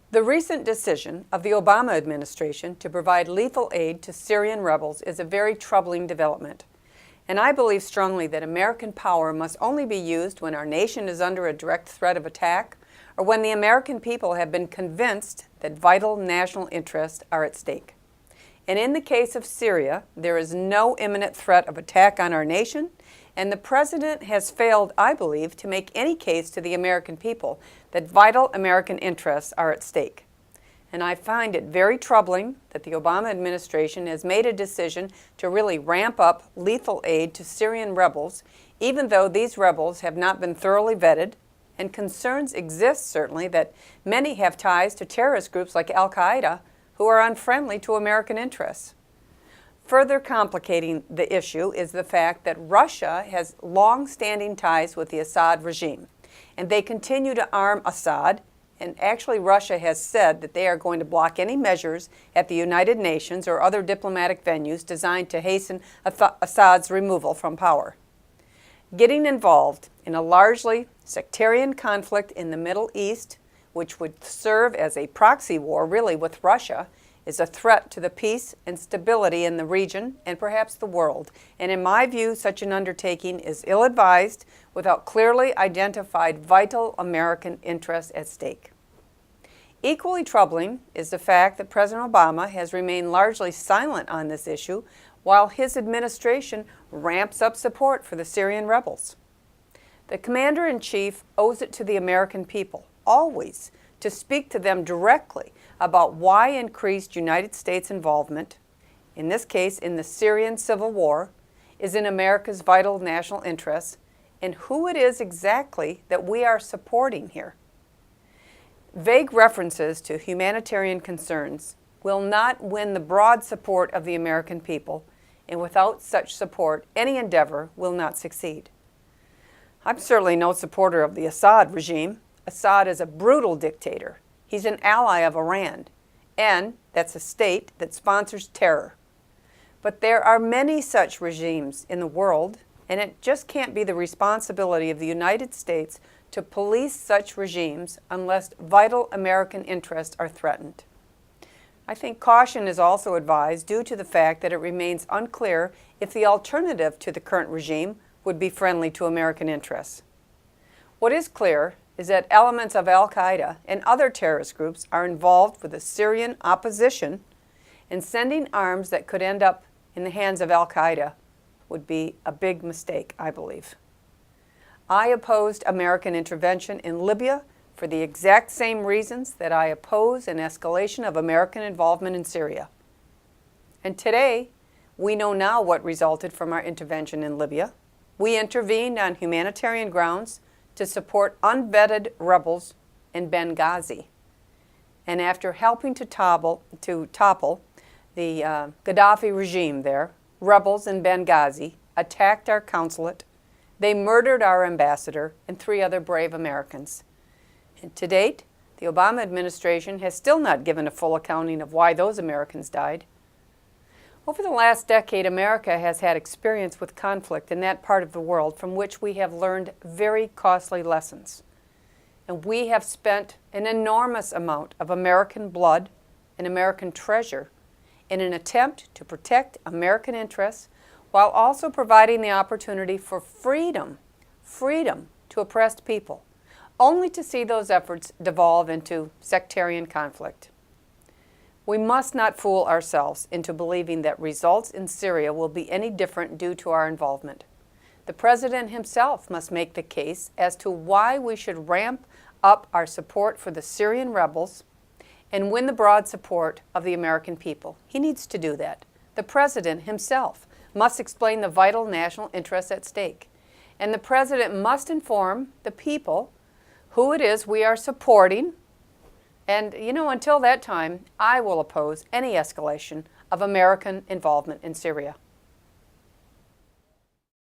The recent decision of the Obama administration to provide lethal aid to Syrian rebels is a very troubling development. And I believe strongly that American power must only be used when our nation is under a direct threat of attack or when the American people have been convinced that vital national interests are at stake. And in the case of Syria, there is no imminent threat of attack on our nation, and the President has failed, I believe, to make any case to the American people that vital American interests are at stake. And I find it very troubling that the Obama administration has made a decision to really ramp up lethal aid to Syrian rebels, even though these rebels have not been thoroughly vetted, and concerns exist, certainly, that many have ties to terrorist groups like Al-Qaeda who are unfriendly to American interests. Further complicating the issue is the fact that Russia has long-standing ties with the Assad regime, and they continue to arm Assad, and actually Russia has said that they are going to block any measures at the United Nations or other diplomatic venues designed to hasten Assad's removal from power. Getting involved in a largely sectarian conflict in the Middle East, which would serve as a proxy war really with Russia, is a threat to the peace and stability in the region and perhaps the world. And in my view, such an undertaking is ill-advised without clearly identified vital American interests at stake. Equally troubling is the fact that President Obama has remained largely silent on this issue while his administration ramps up support for the Syrian rebels. The Commander-in-Chief owes it to the American people, always, to speak to them directly about why increased United States involvement, in this case in the Syrian Civil War, is in America's vital national interests, and who it is exactly that we are supporting here. Vague references to humanitarian concerns will not win the broad support of the American people, and without such support, any endeavor will not succeed. I'm certainly no supporter of the Assad regime. Assad is a brutal dictator. He's an ally of Iran, and that's a state that sponsors terror. But there are many such regimes in the world, and it just can't be the responsibility of the United States to police such regimes unless vital American interests are threatened. I think caution is also advised due to the fact that it remains unclear if the alternative to the current regime would be friendly to American interests. What is clear is that elements of Al-Qaeda and other terrorist groups are involved with the Syrian opposition, and sending arms that could end up in the hands of Al-Qaeda would be a big mistake, I believe. I opposed American intervention in Libya for the exact same reasons that I oppose an escalation of American involvement in Syria. And today, we know now what resulted from our intervention in Libya. We intervened on humanitarian grounds to support unvetted rebels in Benghazi. And after helping to topple the Gaddafi regime there, rebels in Benghazi attacked our consulate, they murdered our ambassador and 3 other brave Americans. And to date, the Obama administration has still not given a full accounting of why those Americans died. Over the last decade, America has had experience with conflict in that part of the world from which we have learned very costly lessons. And we have spent an enormous amount of American blood and American treasure in an attempt to protect American interests while also providing the opportunity for freedom to oppressed people, only to see those efforts devolve into sectarian conflict. We must not fool ourselves into believing that results in Syria will be any different due to our involvement. The President himself must make the case as to why we should ramp up our support for the Syrian rebels and win the broad support of the American people. He needs to do that. The President himself must explain the vital national interests at stake. And the President must inform the people who it is we are supporting. And, until that time, I will oppose any escalation of American involvement in Syria.